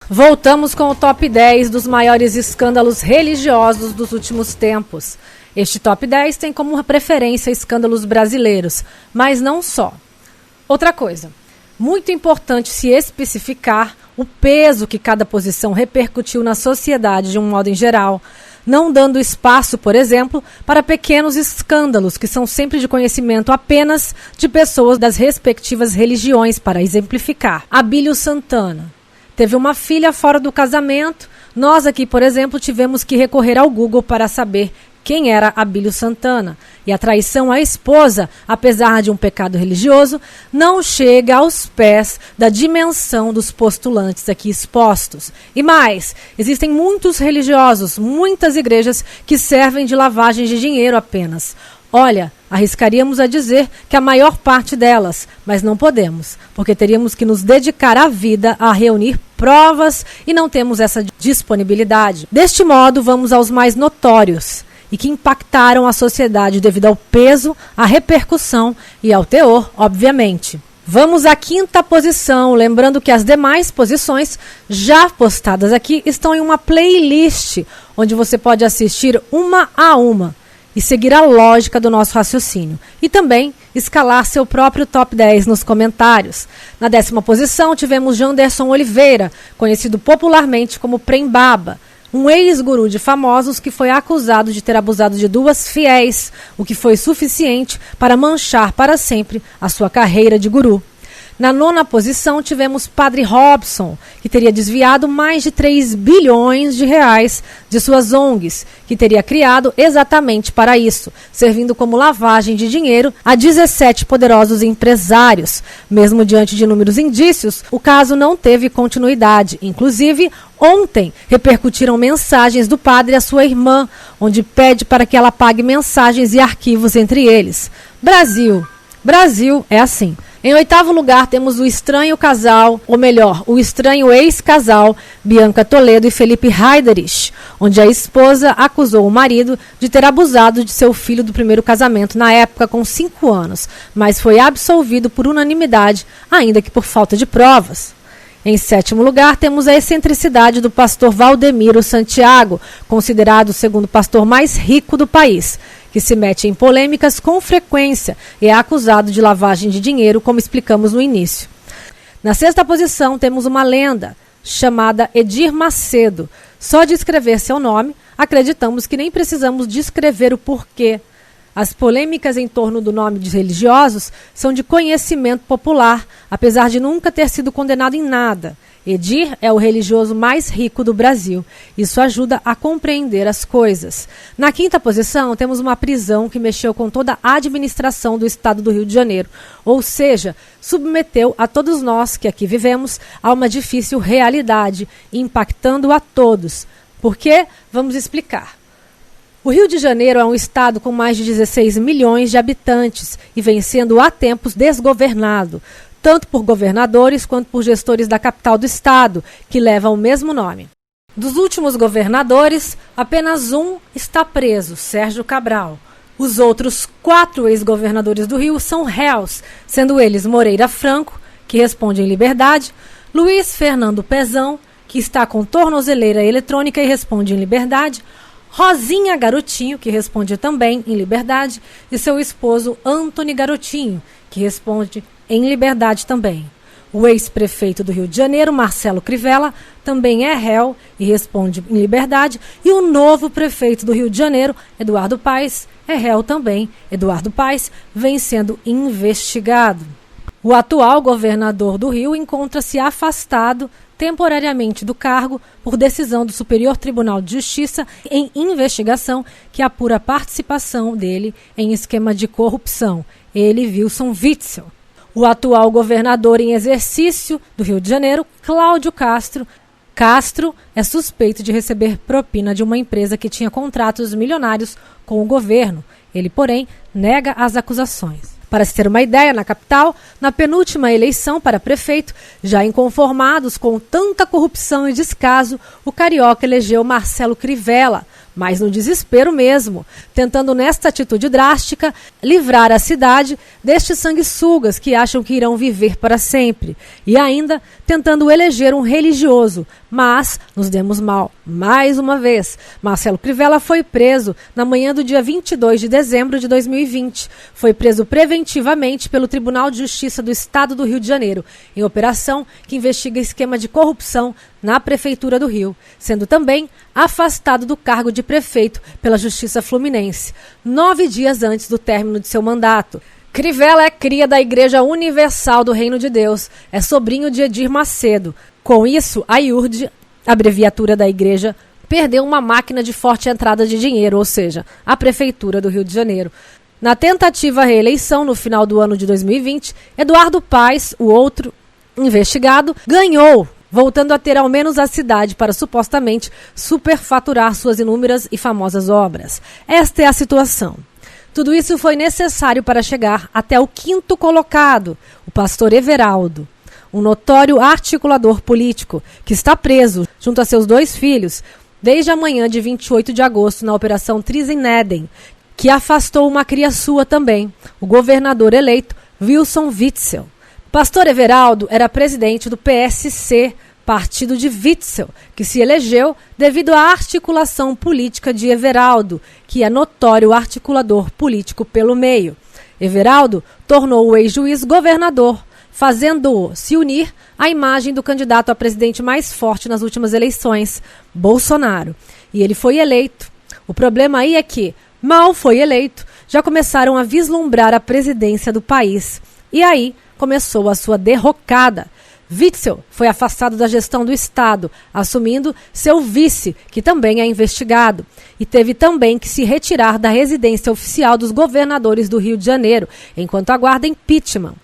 Voltamos com o top 10 dos maiores escândalos religiosos dos últimos tempos. Este top 10 tem como preferência escândalos brasileiros, mas não só. Outra coisa, muito importante se especificar o peso que cada posição repercutiu na sociedade de um modo em geral, não dando espaço, por exemplo, para pequenos escândalos que são sempre de conhecimento apenas de pessoas das respectivas religiões, para exemplificar. Abílio Santana teve uma filha fora do casamento. Nós aqui, por exemplo, tivemos que recorrer ao Google para saber quem era Abílio Santana. E a traição à esposa, apesar de um pecado religioso, não chega aos pés da dimensão dos postulantes aqui expostos. E mais, existem muitos religiosos, muitas igrejas que servem de lavagem de dinheiro apenas. Olha, arriscaríamos a dizer que a maior parte delas, mas não podemos, porque teríamos que nos dedicar à vida a reunir provas e não temos essa disponibilidade. Deste modo, vamos aos mais notórios e que impactaram a sociedade devido ao peso, à repercussão e ao teor, obviamente. Vamos à quinta posição, lembrando que as demais posições já postadas aqui estão em uma playlist, onde você pode assistir uma a uma e seguir a lógica do nosso raciocínio. E também escalar seu próprio top 10 nos comentários. Na 10ª posição tivemos Janderson Oliveira, conhecido popularmente como Prembaba, um ex-guru de famosos que foi acusado de ter abusado de 2 fiéis, o que foi suficiente para manchar para sempre a sua carreira de guru. Na 9ª posição tivemos Padre Robson, que teria desviado mais de 3 bilhões de reais de suas ONGs, que teria criado exatamente para isso, servindo como lavagem de dinheiro a 17 poderosos empresários. Mesmo diante de inúmeros indícios, o caso não teve continuidade. Inclusive, ontem repercutiram mensagens do padre à sua irmã, onde pede para que ela pague mensagens e arquivos entre eles. Brasil é assim. Em 8º lugar, temos o estranho casal, ou melhor, o estranho ex-casal Bianca Toledo e Felipe Heiderich, onde a esposa acusou o marido de ter abusado de seu filho do primeiro casamento, na época com 5 anos, mas foi absolvido por unanimidade, ainda que por falta de provas. Em 7º lugar, temos a excentricidade do pastor Valdemiro Santiago, considerado o segundo pastor mais rico do país, que se mete em polêmicas com frequência e é acusado de lavagem de dinheiro, como explicamos no início. Na 6ª posição, temos uma lenda chamada Edir Macedo. Só de escrever seu nome, acreditamos que nem precisamos descrever o porquê. As polêmicas em torno do nome de religiosos são de conhecimento popular, apesar de nunca ter sido condenado em nada. Edir é o religioso mais rico do Brasil. Isso ajuda a compreender as coisas. Na 5ª posição, temos uma prisão que mexeu com toda a administração do estado do Rio de Janeiro. Ou seja, submeteu a todos nós que aqui vivemos a uma difícil realidade, impactando a todos. Por quê? Vamos explicar. O Rio de Janeiro é um estado com mais de 16 milhões de habitantes e vem sendo há tempos desgovernado, tanto por governadores quanto por gestores da capital do estado, que leva o mesmo nome. Dos últimos governadores, apenas um está preso, Sérgio Cabral. Os outros 4 ex-governadores do Rio são réus, sendo eles Moreira Franco, que responde em liberdade, Luiz Fernando Pezão, que está com tornozeleira eletrônica e responde em liberdade, Rosinha Garotinho, que responde também em liberdade, e seu esposo Antony Garotinho, que responde em liberdade também. O ex-prefeito do Rio de Janeiro, Marcelo Crivella, também é réu e responde em liberdade. E o novo prefeito do Rio de Janeiro, Eduardo Paes, é réu também. Eduardo Paes vem sendo investigado. O atual governador do Rio encontra-se afastado temporariamente do cargo por decisão do Superior Tribunal de Justiça em investigação que apura a participação dele em esquema de corrupção. Ele, Wilson Witzel. O atual governador em exercício do Rio de Janeiro, Cláudio Castro. Castro é suspeito de receber propina de uma empresa que tinha contratos milionários com o governo. Ele, porém, nega as acusações. Para se ter uma ideia, na capital, na penúltima eleição para prefeito, já inconformados com tanta corrupção e descaso, o carioca elegeu Marcelo Crivella, mas no desespero mesmo, tentando nesta atitude drástica livrar a cidade destes sanguessugas que acham que irão viver para sempre, e ainda tentando eleger um religioso, mas nos demos mal. Mais uma vez, Marcelo Crivella foi preso na manhã do dia 22 de dezembro de 2020. Foi preso preventivamente pelo Tribunal de Justiça do Estado do Rio de Janeiro, em operação que investiga esquema de corrupção na Prefeitura do Rio, sendo também afastado do cargo de prefeito pela Justiça Fluminense, 9 dias antes do término de seu mandato. Crivella é cria da Igreja Universal do Reino de Deus, é sobrinho de Edir Macedo. Com isso, a IURD, abreviatura da igreja, perdeu uma máquina de forte entrada de dinheiro, ou seja, a Prefeitura do Rio de Janeiro. Na tentativa à reeleição, no final do ano de 2020, Eduardo Paes, o outro investigado, ganhou, voltando a ter ao menos a cidade para supostamente superfaturar suas inúmeras e famosas obras. Esta é a situação. Tudo isso foi necessário para chegar até o quinto colocado, o pastor Everaldo, um notório articulador político que está preso junto a seus 2 filhos desde a manhã de 28 de agosto na Operação Trizeneden, que afastou uma cria sua também, o governador eleito Wilson Witzel. Pastor Everaldo era presidente do PSC, partido de Witzel, que se elegeu devido à articulação política de Everaldo, que é notório articulador político pelo meio. Everaldo tornou o ex-juiz governador, fazendo-o se unir à imagem do candidato a presidente mais forte nas últimas eleições, Bolsonaro. E ele foi eleito. O problema aí é que, mal foi eleito, já começaram a vislumbrar a presidência do país. E aí começou a sua derrocada. Witzel foi afastado da gestão do Estado, assumindo seu vice, que também é investigado, e teve também que se retirar da residência oficial dos governadores do Rio de Janeiro, enquanto aguarda impeachment.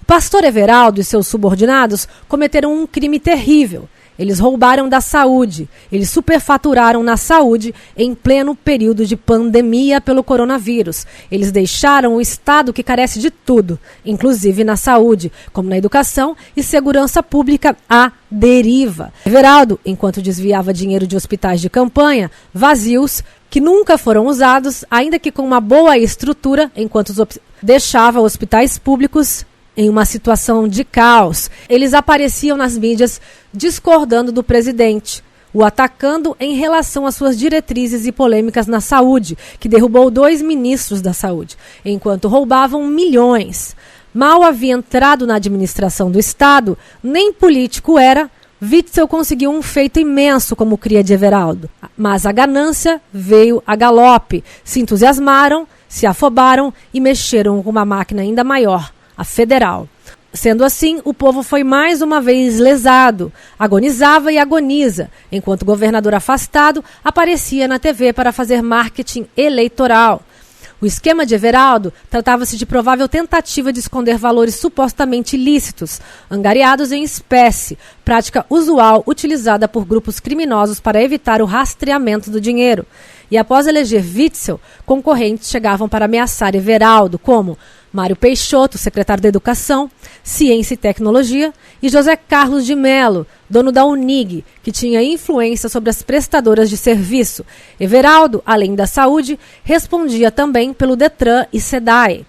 O pastor Everaldo e seus subordinados cometeram um crime terrível. Eles roubaram da saúde, eles superfaturaram na saúde em pleno período de pandemia pelo coronavírus. Eles deixaram o Estado que carece de tudo, inclusive na saúde, como na educação e segurança pública, à deriva. Everaldo, enquanto desviava dinheiro de hospitais de campanha, vazios, que nunca foram usados, ainda que com uma boa estrutura, enquanto deixava hospitais públicos em uma situação de caos. Eles apareciam nas mídias discordando do presidente, o atacando em relação às suas diretrizes e polêmicas na saúde, que derrubou 2 ministros da saúde, enquanto roubavam milhões. Mal havia entrado na administração do Estado, nem político era, Witzel conseguiu um feito imenso como cria de Everaldo. Mas a ganância veio a galope, se entusiasmaram, se afobaram e mexeram com uma máquina ainda maior, a federal. Sendo assim, o povo foi mais uma vez lesado, agonizava e agoniza, enquanto o governador afastado aparecia na TV para fazer marketing eleitoral. O esquema de Everaldo tratava-se de provável tentativa de esconder valores supostamente ilícitos, angariados em espécie, prática usual utilizada por grupos criminosos para evitar o rastreamento do dinheiro. E após eleger Witzel, concorrentes chegavam para ameaçar Everaldo, como Mário Peixoto, secretário da Educação, Ciência e Tecnologia, e José Carlos de Mello, dono da Unig, que tinha influência sobre as prestadoras de serviço. Everaldo, além da saúde, respondia também pelo Detran e SEDAI.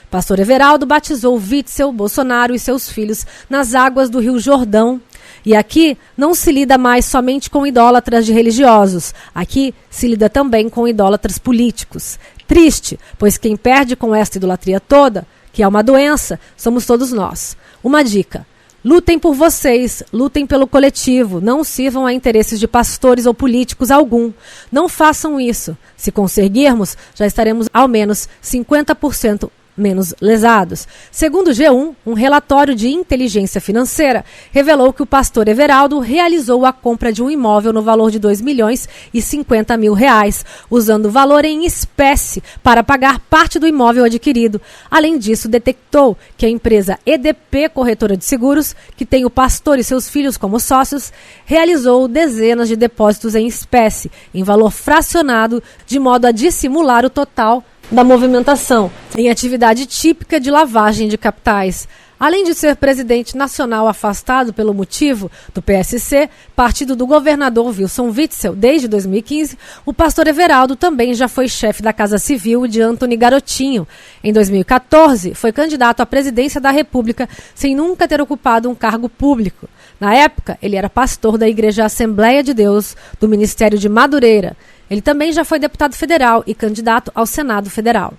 Pastor Everaldo batizou Witzel, Bolsonaro e seus filhos nas águas do Rio Jordão. E aqui não se lida mais somente com idólatras de religiosos. Aqui se lida também com idólatras políticos. Triste, pois quem perde com esta idolatria toda, que é uma doença, somos todos nós. Uma dica: lutem por vocês, lutem pelo coletivo, não sirvam a interesses de pastores ou políticos algum. Não façam isso. Se conseguirmos, já estaremos ao menos 50% menos lesados. Segundo o G1, um relatório de inteligência financeira revelou que o pastor Everaldo realizou a compra de um imóvel no valor de R$2.050.000, usando o valor em espécie para pagar parte do imóvel adquirido. Além disso, detectou que a empresa EDP Corretora de Seguros, que tem o pastor e seus filhos como sócios, realizou dezenas de depósitos em espécie, em valor fracionado, de modo a dissimular o total da movimentação, em atividade típica de lavagem de capitais. Além de ser presidente nacional afastado pelo motivo do PSC, partido do governador Wilson Witzel, desde 2015, o pastor Everaldo também já foi chefe da Casa Civil de Antony Garotinho. Em 2014, foi candidato à presidência da República sem nunca ter ocupado um cargo público. Na época, ele era pastor da Igreja Assembleia de Deus do Ministério de Madureira. Ele também já foi deputado federal e candidato ao Senado Federal.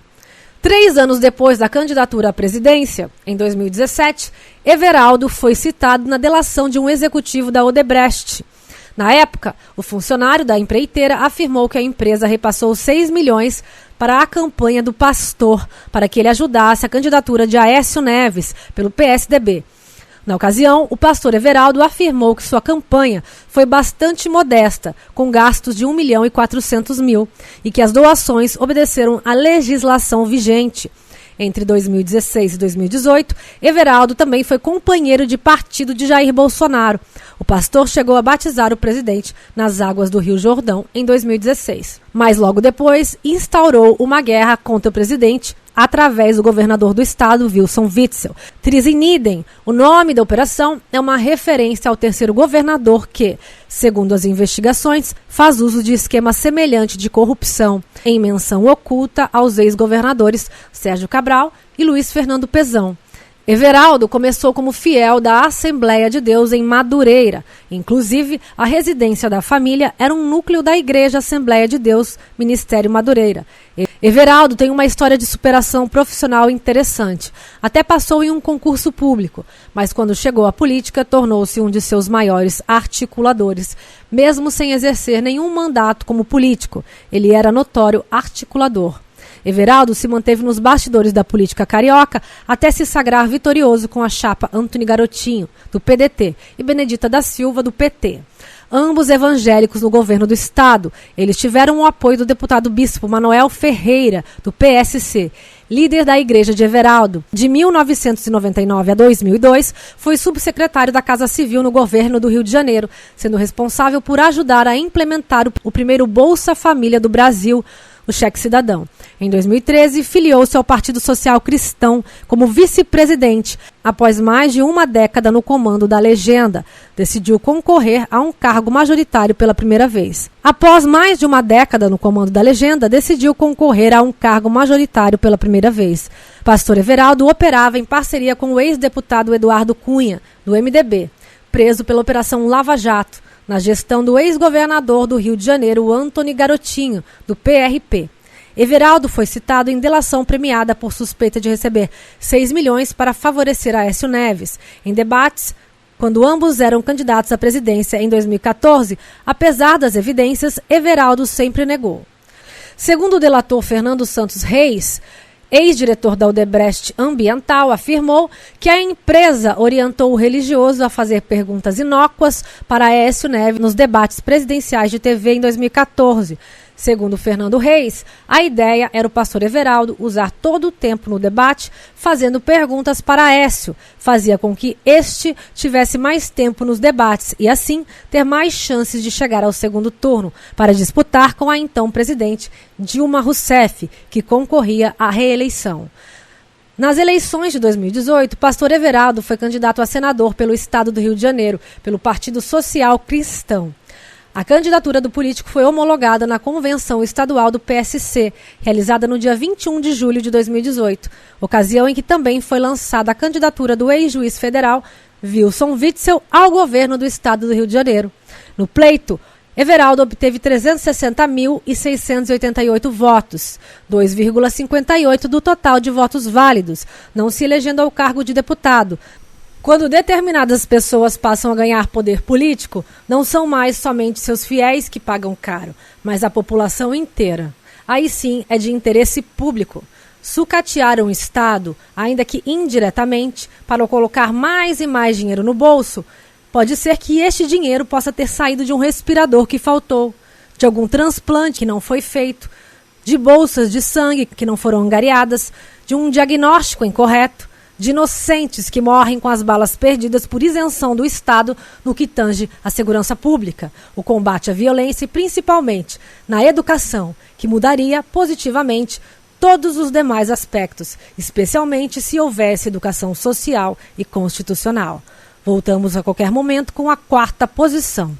3 anos depois da candidatura à presidência, em 2017, Everaldo foi citado na delação de um executivo da Odebrecht. Na época, o funcionário da empreiteira afirmou que a empresa repassou 6 milhões para a campanha do pastor, para que ele ajudasse a candidatura de Aécio Neves, pelo PSDB. Na ocasião, o pastor Everaldo afirmou que sua campanha foi bastante modesta, com gastos de 1.400.000, e que as doações obedeceram à legislação vigente. Entre 2016 e 2018, Everaldo também foi companheiro de partido de Jair Bolsonaro. O pastor chegou a batizar o presidente nas águas do Rio Jordão em 2016. Mas logo depois, instaurou uma guerra contra o presidente através do governador do estado, Wilson Witzel. Trisinidem, o nome da operação, é uma referência ao terceiro governador que, segundo as investigações, faz uso de esquema semelhante de corrupção, em menção oculta aos ex-governadores Sérgio Cabral e Luiz Fernando Pezão. Everaldo começou como fiel da Assembleia de Deus em Madureira. Inclusive, a residência da família era um núcleo da Igreja Assembleia de Deus, Ministério Madureira. Everaldo tem uma história de superação profissional interessante. Até passou em um concurso público, mas quando chegou à política, tornou-se um de seus maiores articuladores. Mesmo sem exercer nenhum mandato como político, ele era notório articulador. Everaldo se manteve nos bastidores da política carioca até se sagrar vitorioso com a chapa Antony Garotinho, do PDT, e Benedita da Silva, do PT. Ambos evangélicos no governo do estado, eles tiveram o apoio do deputado bispo Manoel Ferreira, do PSC. Líder da Igreja de Everaldo, de 1999 a 2002, foi subsecretário da Casa Civil no governo do Rio de Janeiro, sendo responsável por ajudar a implementar o primeiro Bolsa Família do Brasil, o Cheque Cidadão. Em 2013, filiou-se ao Partido Social Cristão como vice-presidente. Após mais de uma década no comando da legenda, decidiu concorrer a um cargo majoritário pela primeira vez. Após mais de uma década no comando da legenda, decidiu concorrer a um cargo majoritário pela primeira vez. Pastor Everaldo operava em parceria com o ex-deputado Eduardo Cunha, do MDB, preso pela Operação Lava Jato, na gestão do ex-governador do Rio de Janeiro, Antony Garotinho, do PRP. Everaldo foi citado em delação premiada por suspeita de receber 6 milhões para favorecer Aécio Neves, em debates quando ambos eram candidatos à presidência em 2014. Apesar das evidências, Everaldo sempre negou. Segundo o delator Fernando Santos Reis, ex-diretor da Odebrecht Ambiental, afirmou que a empresa orientou o religioso a fazer perguntas inócuas para Aécio Neves nos debates presidenciais de TV em 2014. Segundo Fernando Reis, a ideia era o pastor Everaldo usar todo o tempo no debate fazendo perguntas para Aécio. Fazia com que este tivesse mais tempo nos debates e, assim, ter mais chances de chegar ao segundo turno para disputar com a então presidente Dilma Rousseff, que concorria à reeleição. Nas eleições de 2018, pastor Everaldo foi candidato a senador pelo estado do Rio de Janeiro, pelo Partido Social Cristão. A candidatura do político foi homologada na Convenção Estadual do PSC, realizada no dia 21 de julho de 2018, ocasião em que também foi lançada a candidatura do ex-juiz federal Wilson Witzel ao governo do estado do Rio de Janeiro. No pleito, Everaldo obteve 360.688 votos, 2,58% do total de votos válidos, não se elegendo ao cargo de deputado. Quando determinadas pessoas passam a ganhar poder político, não são mais somente seus fiéis que pagam caro, mas a população inteira. Aí sim é de interesse público. Sucatear um Estado, ainda que indiretamente, para colocar mais e mais dinheiro no bolso, pode ser que este dinheiro possa ter saído de um respirador que faltou, de algum transplante que não foi feito, de bolsas de sangue que não foram angariadas, de um diagnóstico incorreto, de inocentes que morrem com as balas perdidas por isenção do Estado no que tange à segurança pública, o combate à violência e principalmente na educação, que mudaria positivamente todos os demais aspectos, especialmente se houvesse educação social e constitucional. Voltamos a qualquer momento com a quarta posição.